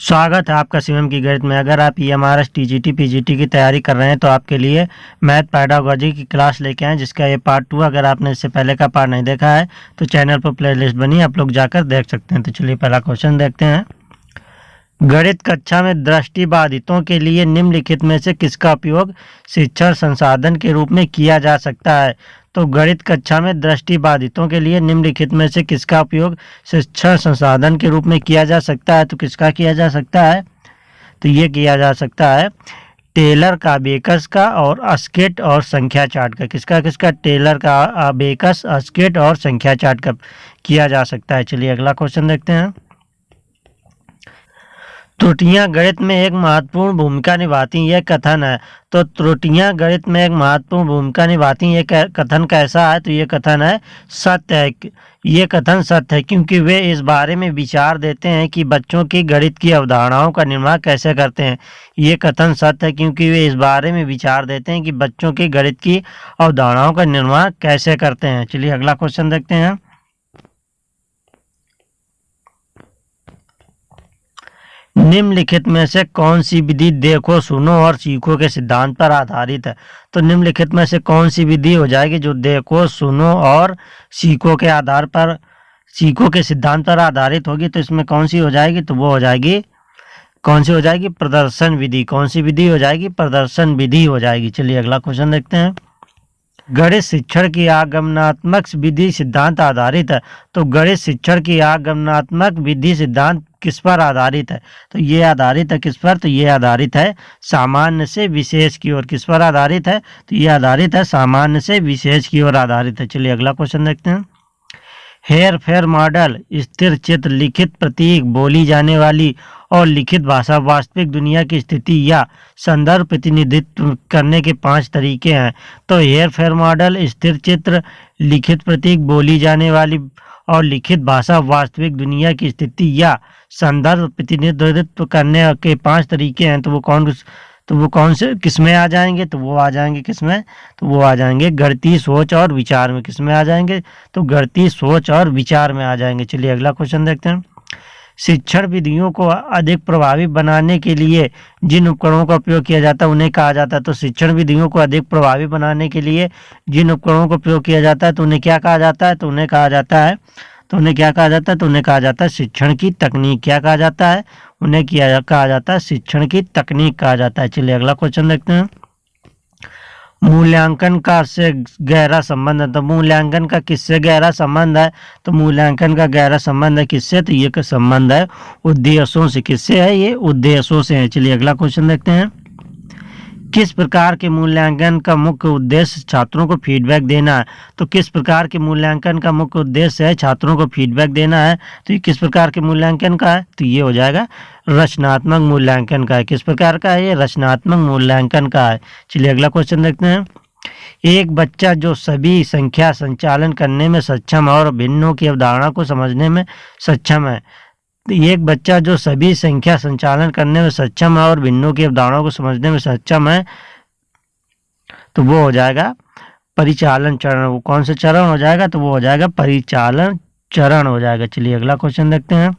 स्वागत है आपका शिवम की गणित में। अगर आप EMRS TGT PGT की तैयारी कर रहे हैं तो आपके लिए मैथ पेडागोजी की क्लास लेके आए, जिसका ये पार्ट 2। अगर आपने इससे पहले का पार्ट नहीं देखा है तो चैनल पर प्लेलिस्ट बनी, आप लोग जाकर देख सकते हैं। तो चलिए पहला क्वेश्चन देखते हैं। गणित कक्षा में दृष्टिबाधितों के लिए निम्नलिखित में से किसका उपयोग शिक्षण संसाधन के रूप में किया जा सकता है? तो गणित कक्षा में दृष्टिबाधितों के लिए निम्नलिखित में से किसका उपयोग शिक्षण संसाधन के रूप में किया जा सकता है? तो किसका किया जा सकता है? तो ये किया जा सकता है टेलर का, बेकस का और स्केट और संख्या चार्ट का। किसका किसका? टेलर का, बेकस, स्केट और संख्या चार्ट का किया जा सकता है। चलिए अगला क्वेश्चन देखते हैं। त्रुटियां गणित में एक महत्वपूर्ण भूमिका निभाती हैं, यह कथन है। तो त्रुटियां गणित में एक महत्वपूर्ण भूमिका निभाती हैं, ये कथन कैसा है? तो ये कथन है सत्य है। ये कथन सत्य है क्योंकि वे इस बारे में विचार देते हैं कि बच्चों की गणित की अवधारणाओं का निर्माण कैसे करते हैं। ये कथन सत्य है क्योंकि वे इस बारे में विचार देते हैं कि बच्चों की गणित की अवधारणाओं का निर्माण कैसे करते हैं। चलिए अगला क्वेश्चन देखते हैं। निम्नलिखित में से कौन सी विधि देखो, सुनो और सीखो के सिद्धांत पर आधारित है? तो निम्नलिखित में से कौन सी विधि हो जाएगी जो देखो, सुनो और सीखो के आधार पर, सीखो के सिद्धांत पर आधारित होगी? तो इसमें कौन सी हो जाएगी? तो वो हो जाएगी, कौन सी हो जाएगी? प्रदर्शन विधि। कौन सी विधि हो जाएगी? प्रदर्शन विधि हो जाएगी। चलिए अगला क्वेश्चन देखते हैं। गणित शिक्षण की आगमनात्मक विधि सिद्धांत आधारित है। तो गणित शिक्षण की आगमनात्मक विधि सिद्धांत किस पर आधारित है? तो ये आधारित है किस पर? तो ये आधारित है सामान्य से विशेष की ओर। किस पर आधारित है? तो ये आधारित है सामान्य से विशेष की ओर आधारित है। चलिए अगला क्वेश्चन देखते हैं। हेर फेर मॉडल, स्थिर चित्र, लिखित प्रतीक, बोली जाने वाली और लिखित भाषा वास्तविक दुनिया की स्थिति या संदर्भ प्रतिनिधित्व करने के 5 तरीके हैं। तो हेर फेर मॉडल, स्थिर चित्र, लिखित प्रतीक, बोली जाने वाली और लिखित भाषा वास्तविक दुनिया की स्थिति या संदर्भ प्रतिनिधित्व करने के 5 तरीके हैं। तो वो कौन से किस में आ जाएंगे? तो वो आ जाएंगे किस में? तो वो आ जाएंगे गणितीय सोच और विचार में। किस में आ जाएंगे? तो गणितीय सोच और विचार में आ जाएंगे। चलिए अगला क्वेश्चन देखते हैं। शिक्षण विधियों को अधिक प्रभावी बनाने के लिए जिन उपकरणों का उपयोग किया जाता है उन्हें कहा जाता है। तो शिक्षण विधियों को अधिक प्रभावी बनाने के लिए जिन उपकरणों का उपयोग किया जाता है तो उन्हें क्या कहा जाता है? तो उन्हें कहा जाता है शिक्षण की तकनीक। क्या कहा जाता है? उन्हें कहा जाता है शिक्षण की तकनीक कहा जाता है। चलिए अगला क्वेश्चन देखते हैं। मूल्यांकन का से गहरा संबंध है। तो मूल्यांकन का किससे गहरा संबंध है? तो मूल्यांकन का गहरा संबंध है किससे? तो ये का संबंध है उद्देश्यों से। किससे है? ये उद्देश्यों से है। चलिए अगला क्वेश्चन देखते हैं। किस प्रकार के मूल्यांकन का मुख्य उद्देश्य छात्रों को फीडबैक देना है? तो किस प्रकार के मूल्यांकन का मुख्य उद्देश्य है छात्रों को फीडबैक देना है? तो ये किस प्रकार के मूल्यांकन का है? तो ये हो जाएगा रचनात्मक मूल्यांकन का है। किस प्रकार का है? ये रचनात्मक मूल्यांकन का है। चलिए अगला क्वेश्चन देखते हैं। एक बच्चा जो सभी संख्या संचालन करने में सक्षम है और भिन्नों की अवधारणा को समझने में सक्षम है। एक बच्चा जो सभी संख्या संचालन करने में सक्षम है और भिन्नों की अवधारणाओं को समझने में सक्षम है, तो वो हो जाएगा परिचालन चरण। वो कौन सा चरण हो जाएगा? तो वो हो जाएगा परिचालन चरण हो जाएगा। चलिए अगला क्वेश्चन देखते हैं।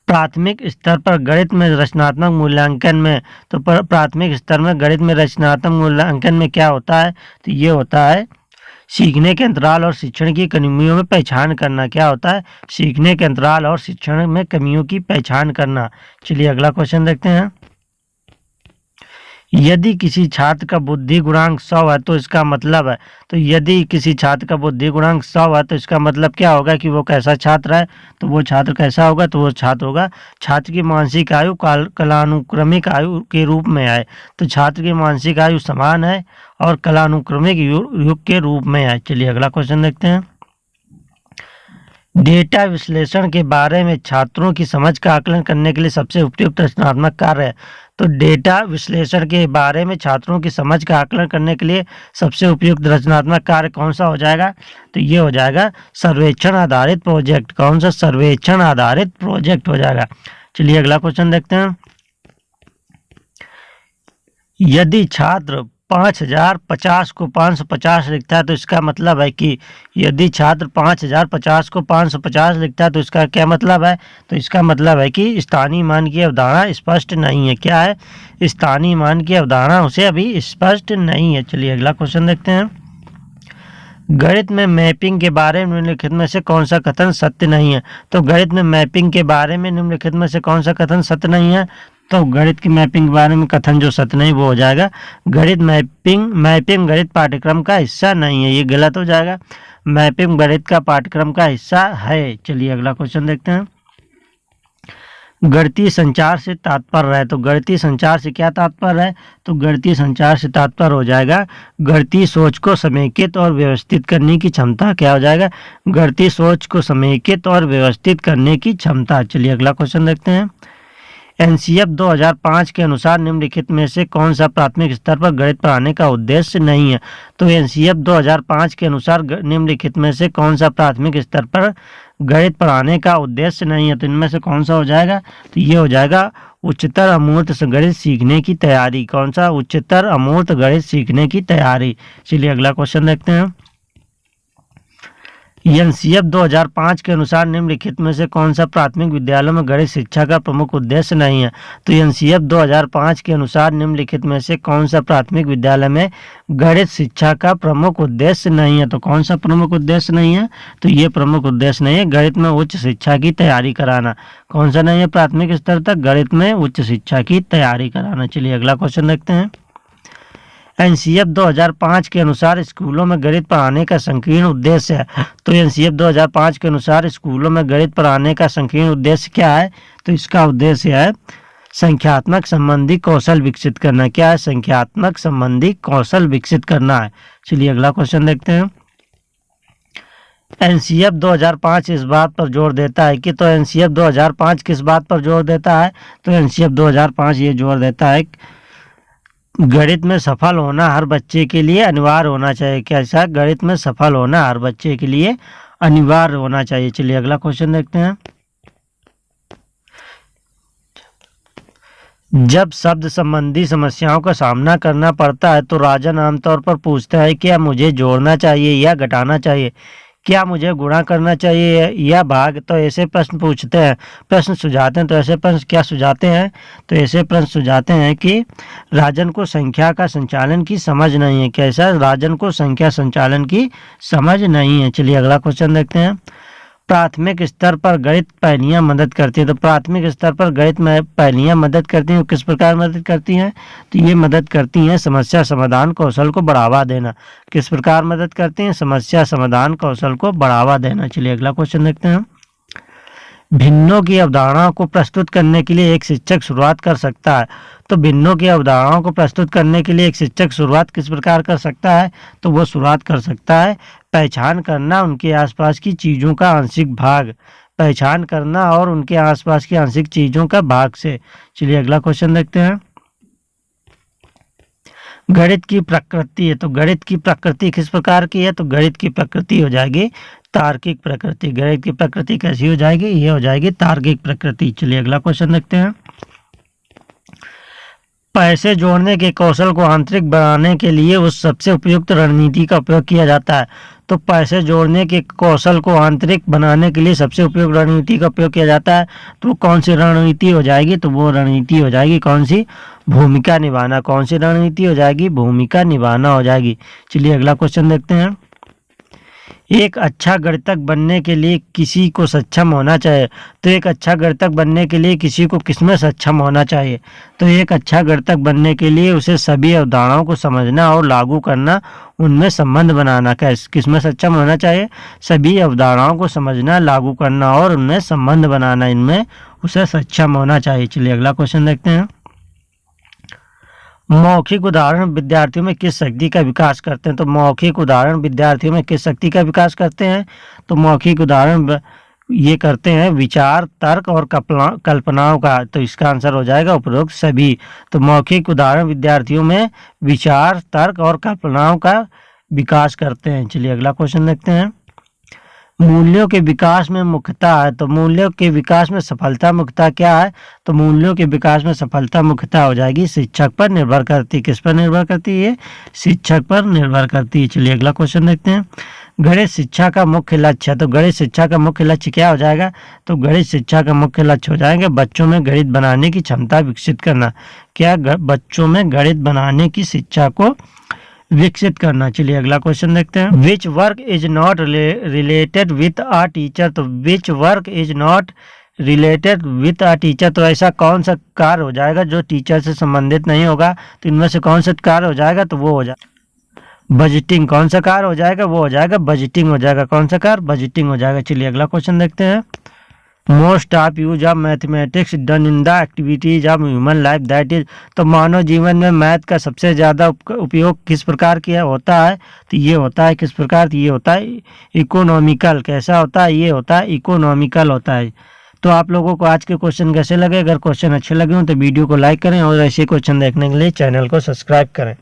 प्राथमिक स्तर पर गणित में रचनात्मक मूल्यांकन में, तो प्राथमिक स्तर में गणित में रचनात्मक मूल्यांकन में क्या होता है? तो ये होता है सीखने के अंतराल और शिक्षण की कमियों में पहचान करना। क्या होता है? सीखने के अंतराल और शिक्षण में कमियों की पहचान करना। चलिए अगला क्वेश्चन देखते हैं। यदि किसी छात्र का बुद्धि गुणांक 100 है तो इसका मतलब है, तो यदि किसी छात्र का बुद्धि गुणांक 100 है तो इसका मतलब क्या होगा कि वो कैसा छात्र है? तो वो छात्र कैसा होगा? तो वो छात्र होगा छात्र की मानसिक आयु कालानुक्रमिक आयु के रूप में है। तो छात्र की मानसिक आयु समान है और कालानुक्रमिक युग के रूप में है। चलिए अगला क्वेश्चन देखते हैं। डेटा विश्लेषण के बारे में छात्रों की समझ का आकलन करने के लिए सबसे उपयुक्त रचनात्मक कार्य है। तो डेटा विश्लेषण के बारे में छात्रों की समझ का आकलन करने के लिए सबसे उपयुक्त रचनात्मक कार्य कौन सा हो जाएगा? तो ये हो जाएगा सर्वेक्षण आधारित प्रोजेक्ट। कौन सा? सर्वेक्षण आधारित प्रोजेक्ट हो जाएगा। चलिए अगला क्वेश्चन देखते हैं। यदि छात्र 5000 50 को 550 लिखता है तो इसका मतलब है कि यदि छात्र 5000 50 को 550 लिखता है तो इसका क्या मतलब है, तो इसका मतलब है कि स्थानीय मान की अवधारणा स्पष्ट नहीं है। क्या है, स्थानीय मान की अवधारणा उसे अभी स्पष्ट नहीं है। चलिए अगला क्वेश्चन देखते हैं। गणित में मैपिंग के बारे में निम्नलिखित में से कौन सा कथन सत्य नहीं है। तो गणित में मैपिंग के बारे में निम्नलिखित में से कौन सा कथन सत्य नहीं है, तो गणित की मैपिंग के बारे में कथन जो सत्य नहीं वो हो जाएगा गणित मैपिंग गणित पाठ्यक्रम का हिस्सा नहीं है, ये गलत हो जाएगा। मैपिंग गणित का पाठ्यक्रम का हिस्सा है। चलिए अगला क्वेश्चन देखते हैं। गणितीय संचार से तात्पर्य है। तो गणितीय संचार से क्या तात्पर्य है, तो गणितीय संचार से तात्पर्य हो जाएगा गणितीय सोच को समेकित और व्यवस्थित करने की क्षमता। क्या हो जाएगा, गणितीय सोच को समेकित और व्यवस्थित करने की क्षमता। चलिए अगला क्वेश्चन देखते हैं। एनसीएफ 2005 के अनुसार निम्नलिखित में से कौन सा प्राथमिक स्तर पर गणित पढ़ाने का उद्देश्य नहीं है। तो एनसीएफ 2005 के अनुसार निम्नलिखित में से कौन सा प्राथमिक स्तर पर गणित पढ़ाने का उद्देश्य नहीं है, तो इनमें से कौन सा हो जाएगा, तो ये हो जाएगा उच्चतर अमूर्त गणित सीखने की तैयारी। कौन सा, उच्चतर अमूर्त गणित सीखने की तैयारी। चलिए अगला क्वेश्चन देखते हैं। एनसीएफ 2005 के अनुसार निम्नलिखित में से कौन सा प्राथमिक विद्यालयों में गणित शिक्षा का प्रमुख उद्देश्य नहीं है। तो एनसीएफ 2005 के अनुसार निम्नलिखित में से कौन सा प्राथमिक विद्यालय में गणित शिक्षा का प्रमुख उद्देश्य नहीं है। तो कौन सा प्रमुख उद्देश्य नहीं है, तो ये प्रमुख उद्देश्य नहीं है गणित में उच्च शिक्षा की तैयारी कराना। कौन सा नहीं है, प्राथमिक स्तर तक गणित में उच्च शिक्षा की तैयारी कराना। चलिए अगला क्वेश्चन देखते हैं। एनसीएफ 2005 के अनुसार स्कूलों में गणित पढ़ाने का संकीर्ण उद्देश्य है। तो एनसीएफ 2005 के अनुसार स्कूलों में गणित पढ़ाने का संकीर्ण उद्देश्य क्या है, तो इसका उद्देश्य है संख्यात्मक संबंधी कौशल विकसित करना। क्या है, संख्यात्मक संबंधी कौशल विकसित करना है। चलिए अगला क्वेश्चन देखते हैं। एनसीएफ 2005 इस बात पर जोर देता है कि, तो एनसीएफ 2005 किस बात पर जोर देता है, तो एनसीएफ 2005 ये जोर देता है गणित में सफल होना हर बच्चे के लिए अनिवार्य होना चाहिए। कैसा, गणित में सफल होना हर बच्चे के लिए अनिवार्य होना चाहिए। चलिए अगला क्वेश्चन देखते हैं। जब शब्द संबंधी समस्याओं का सामना करना पड़ता है तो राजन आमतौर पर पूछता है क्या मुझे जोड़ना चाहिए या घटाना चाहिए, क्या मुझे गुणा करना चाहिए या भाग। तो ऐसे प्रश्न पूछते हैं, प्रश्न सुझाते हैं। तो ऐसे प्रश्न क्या सुझाते हैं, तो ऐसे प्रश्न सुझाते हैं कि राजन को संख्या का संचालन की समझ नहीं है। कैसा, राजन को संख्या संचालन की समझ नहीं है। चलिए अगला क्वेश्चन देखते हैं। प्राथमिक स्तर पर गणित पहेलियां मदद करती हैं। तो प्राथमिक स्तर पर गणित में पहेलियां मदद करती हैं, किस प्रकार मदद करती हैं, तो ये मदद करती हैं समस्या समाधान कौशल को बढ़ावा देना। किस प्रकार मदद करती हैं, समस्या समाधान कौशल को बढ़ावा देना। चलिए अगला क्वेश्चन देखते हैं। भिन्नों की अवधारणाओं को प्रस्तुत करने के लिए एक शिक्षक शुरुआत कर सकता है। तो भिन्नों की अवधारणाओं को प्रस्तुत करने के लिए एक शिक्षक शुरुआत किस प्रकार कर सकता है, तो वो शुरुआत कर सकता है पहचान करना उनके आसपास की चीज़ों का आंशिक भाग, पहचान करना और उनके आसपास की आंशिक चीज़ों का भाग से। चलिए अगला क्वेश्चन देखते हैं। गणित की प्रकृति है। तो गणित की प्रकृति किस प्रकार की है, तो गणित की प्रकृति हो जाएगी तार्किक प्रकृति। गणित की प्रकृति कैसी हो जाएगी, ये हो जाएगी तार्किक प्रकृति। चलिए अगला क्वेश्चन देखते हैं। पैसे जोड़ने के कौशल को आंतरिक बनाने के लिए उस सबसे उपयुक्त रणनीति का उपयोग किया जाता है। तो पैसे जोड़ने के कौशल को आंतरिक बनाने के लिए सबसे उपयुक्त रणनीति का उपयोग किया जाता है, तो कौन सी रणनीति हो जाएगी, तो वो रणनीति हो जाएगी कौन सी, भूमिका निभाना। कौन सी रणनीति हो जाएगी, भूमिका निभाना हो जाएगी। चलिए अगला क्वेश्चन देखते हैं। एक अच्छा गणितज्ञ बनने के लिए किसी को सक्षम होना चाहिए। तो एक अच्छा गणितज्ञ बनने के लिए किसी को किसमें सक्षम होना चाहिए, तो एक अच्छा गणितज्ञ बनने के लिए उसे सभी अवधारणाओं को समझना और लागू करना, उनमें संबंध बनाना। किसमें सक्षम होना चाहिए, सभी अवधारणाओं को समझना, लागू करना और उनमें संबंध बनाना, इनमें उसे सक्षम होना चाहिए। चलिए अगला क्वेश्चन देखते हैं। मौखिक उदाहरण विद्यार्थियों में किस शक्ति का विकास करते हैं। तो मौखिक उदाहरण विद्यार्थियों में किस शक्ति का विकास करते हैं, तो मौखिक उदाहरण ये करते हैं विचार, तर्क और कल्पनाओं का। तो इसका आंसर हो जाएगा उपरोक्त सभी। तो मौखिक उदाहरण विद्यार्थियों में विचार, तर्क और कल्पनाओं का विकास करते हैं। चलिए अगला क्वेश्चन देखते हैं। मूल्यों के विकास में मुख्यतः है, तो मूल्यों के विकास में सफलता मुख्यतः क्या है, तो मूल्यों के विकास में सफलता मुख्यतः हो जाएगी शिक्षक पर निर्भर करती है। किस पर निर्भर करती है, शिक्षक पर निर्भर करती है। चलिए अगला क्वेश्चन देखते हैं। गणित शिक्षा का मुख्य लक्ष्य है, तो गणित शिक्षा का मुख्य लक्ष्य क्या हो जाएगा, तो गणित शिक्षा का मुख्य लक्ष्य हो जाएगा बच्चों में गणित बनाने की क्षमता विकसित करना। क्या, बच्चों में गणित बनाने की शिक्षा को विकसित करना। चलिए अगला क्वेश्चन देखते हैं। Which work is not related with a teacher, तो which work is not related with a teacher, तो ऐसा कौन सा कार्य हो जाएगा जो टीचर से संबंधित नहीं होगा, तो इनमें से कौन सा कार्य हो जाएगा, तो वो हो जाएगा बजटिंग। कौन सा कार्य हो जाएगा, वो हो जाएगा बजटिंग हो जाएगा। कौन सा कार्य, बजटिंग हो जाएगा। चलिए अगला क्वेश्चन देखते हैं। Most of use of mathematics done in the activities of human life that is, तो मानव जीवन में मैथ का सबसे ज़्यादा उपयोग किस प्रकार किया होता है, तो ये होता है किस प्रकार, तो ये होता है इकोनॉमिकल। कैसा होता है, ये होता है इकोनॉमिकल होता है। तो आप लोगों को आज के क्वेश्चन कैसे लगे, अगर क्वेश्चन अच्छे लगे हो तो वीडियो को लाइक करें और ऐसे क्वेश्चन देखने के लिए चैनल को सब्सक्राइब करें।